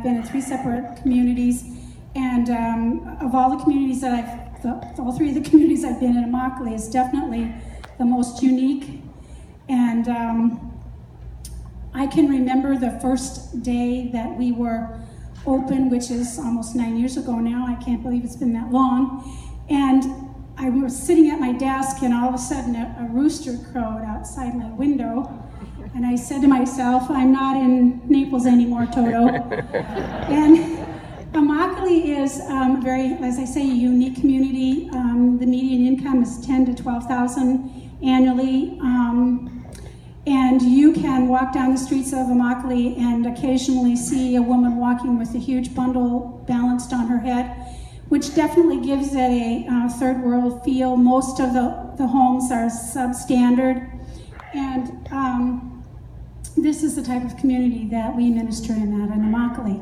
been in 3 separate communities, and of all the communities that all 3 of the communities I've been in, Immokalee is definitely the most unique. And I can remember the first day that we were open, which is almost 9 years ago now. I can't believe it's been that long. And I was sitting at my desk, and all of a sudden a rooster crowed outside my window. And I said to myself, I'm not in Naples anymore, Toto. And Immokalee is very, as I say, a unique community. The median income is $10,000 to $12,000 annually. And you can walk down the streets of Immokalee and occasionally see a woman walking with a huge bundle balanced on her head, which definitely gives it a third world feel. Most of the homes are substandard. And this is the type of community that we minister in Immokalee.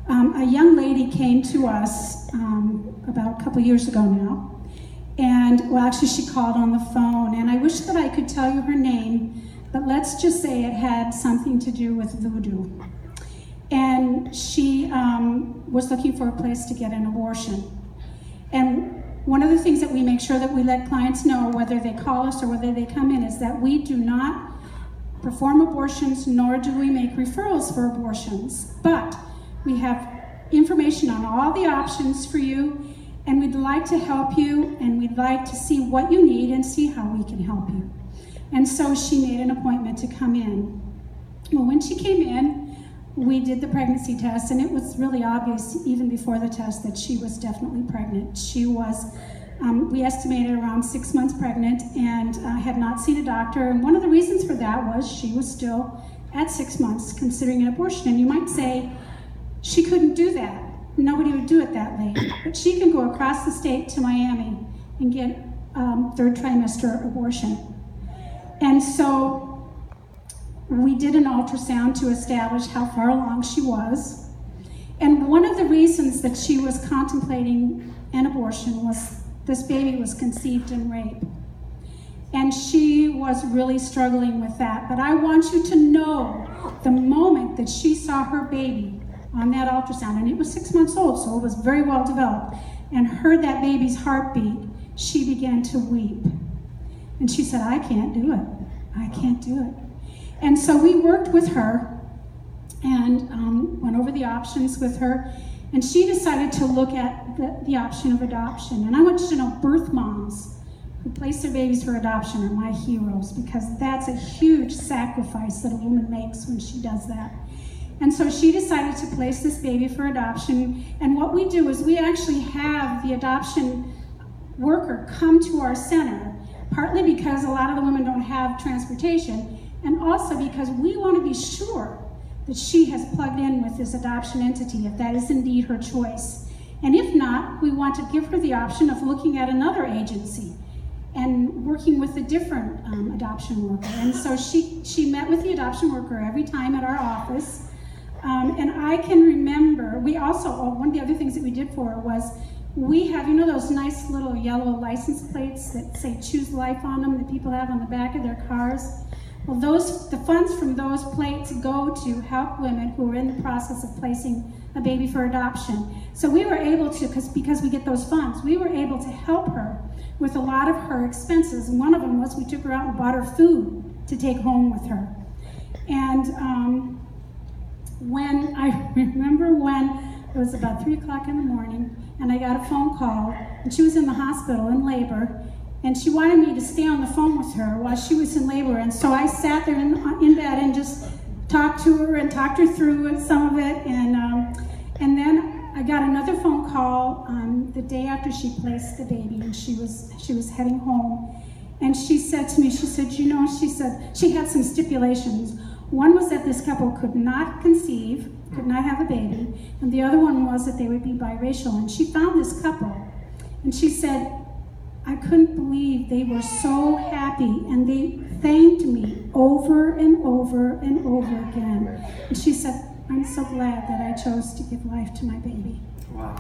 A young lady came to us about a couple years ago now, and well, actually she called on the phone, and I wish that I could tell you her name, but let's just say it had something to do with voodoo. And she was looking for a place to get an abortion. And one of the things that we make sure that we let clients know, whether they call us or whether they come in, is that we do not perform abortions, nor do we make referrals for abortions. But we have information on all the options for you, and we'd like to help you, and we'd like to see what you need and see how we can help you. And so she made an appointment to come in. Well, when she came in, we did the pregnancy test, and it was really obvious even before the test that she was definitely pregnant. She was, we estimated around 6 months pregnant, and had not seen a doctor. And one of the reasons for that was she was still at 6 months considering an abortion. And you might say, she couldn't do that. Nobody would do it that late. But she can go across the state to Miami and get third trimester abortion. And so we did an ultrasound to establish how far along she was. And one of the reasons that she was contemplating an abortion was this baby was conceived in rape. And she was really struggling with that. But I want you to know, the moment that she saw her baby on that ultrasound, and it was 6 months old, so it was very well developed, and heard that baby's heartbeat, she began to weep. And she said, I can't do it. I can't do it. And so we worked with her and went over the options with her, and she decided to look at the option of adoption. And I want you to know, birth moms who place their babies for adoption are my heroes, because that's a huge sacrifice that a woman makes when she does that. And so she decided to place this baby for adoption. And what we do is we actually have the adoption worker come to our center, partly because a lot of the women don't have transportation, and also because we want to be sure that she has plugged in with this adoption entity, if that is indeed her choice. And if not, we want to give her the option of looking at another agency and working with a different adoption worker. And so she met with the adoption worker every time at our office. And I can remember, we also, one of the other things that we did for her was, we have, you know those nice little yellow license plates that say Choose Life on them that people have on the back of their cars? Well, the funds from those plates go to help women who are in the process of placing a baby for adoption. So we were able to, because we get those funds, we were able to help her with a lot of her expenses. And one of them was we took her out and bought her food to take home with her. And I remember when it was about 3 o'clock in the morning, and I got a phone call, and she was in the hospital in labor, and she wanted me to stay on the phone with her while she was in labor. And so I sat there in bed and just talked to her and talked her through some of it. And then I got another phone call the day after she placed the baby, and she was heading home. And she said to me, she said, she had some stipulations. One was that this couple could not conceive, could not have a baby, and the other one was that they would be biracial. And she found this couple, and she said, I couldn't believe they were so happy, and they thanked me over and over and over again. And she said, I'm so glad that I chose to give life to my baby. Wow.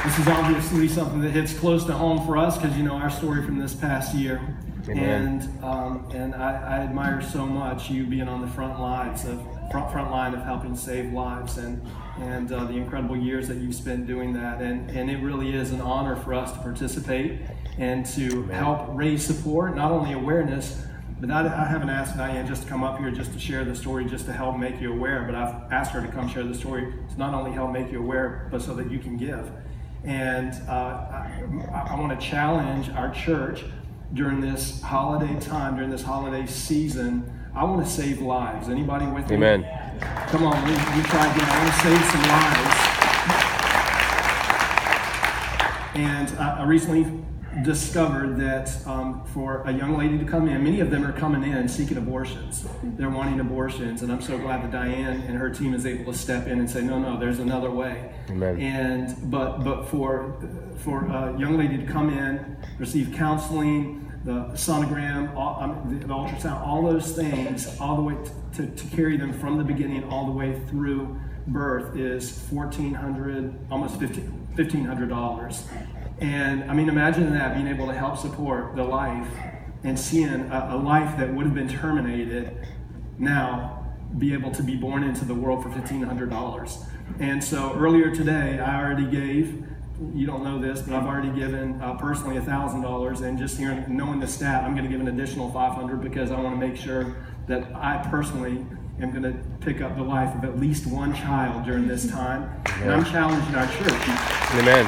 This is obviously something that hits close to home for us because you know our story from this past year. Amen. And I admire so much you being on the front line of helping save lives and the incredible years that you've spent doing that. And it really is an honor for us to participate and to help raise support, not only awareness, but I haven't asked Diane just to come up here just to share the story, just to help make you aware, but I've asked her to come share the story to not only help make you aware, but so that you can give. And I want to challenge our church during this holiday time, during this holiday season. I want to save lives. Anybody with me? Amen. Come on, we try again. I want to save some lives. And I recently discovered that for a young lady to come in, many of them are coming in seeking abortions. They're wanting abortions, and I'm so glad that Diane and her team is able to step in and say, no, there's another way. Amen. And but for a young lady to come in, receive counseling, the sonogram, the ultrasound, all those things, all the way to carry them from the beginning all the way through birth is $1,400, almost $1,500. And I mean, imagine that, being able to help support the life and seeing a life that would have been terminated now be able to be born into the world for $1,500. And so earlier today, I already gave, you don't know this, but I've already given personally $1,000, and just hearing, knowing the stat, I'm going to give an additional $500 because I want to make sure that I personally am going to pick up the life of at least one child during this time. And I'm challenging our church. Amen.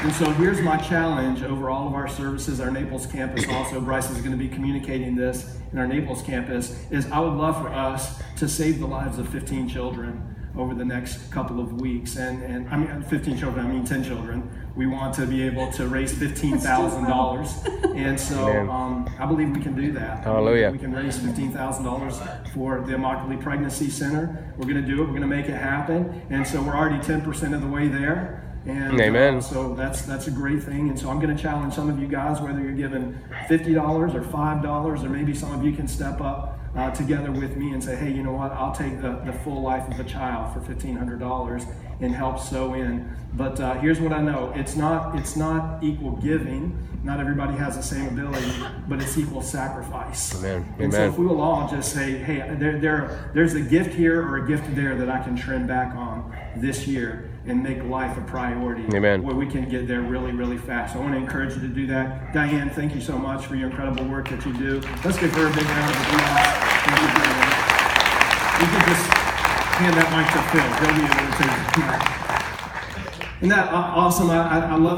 And so here's my challenge over all of our services, our Naples campus also. Bryce is going to be communicating this in our Naples campus, is I would love for us to save the lives of 15 children over the next couple of weeks. And I mean, 15 children, I mean 10 children. We want to be able to raise $15,000. And so I believe we can do that. Hallelujah. We can raise $15,000 for the Immokalee Pregnancy Center. We're going to do it. We're going to make it happen. And so we're already 10% of the way there. And Amen. So that's a great thing. And so I'm going to challenge some of you guys, whether you're giving $50 or $5, or maybe some of you can step up together with me and say, hey, you know what, I'll take the full life of a child for $1,500 and help sew in. But here's what I know. It's not equal giving. Not everybody has the same ability, but it's equal sacrifice. Amen. And so if we will all just say, hey, there's a gift here or a gift there that I can trim back on this year and make life a priority. Amen. Where we can get there really, really fast. So I want to encourage you to do that. Diane, thank you so much for your incredible work that you do. Let's give her a big round of applause. Thank you, Diane. You can just hand that mic to Phil. He'll be able to take it. Isn't that awesome? I love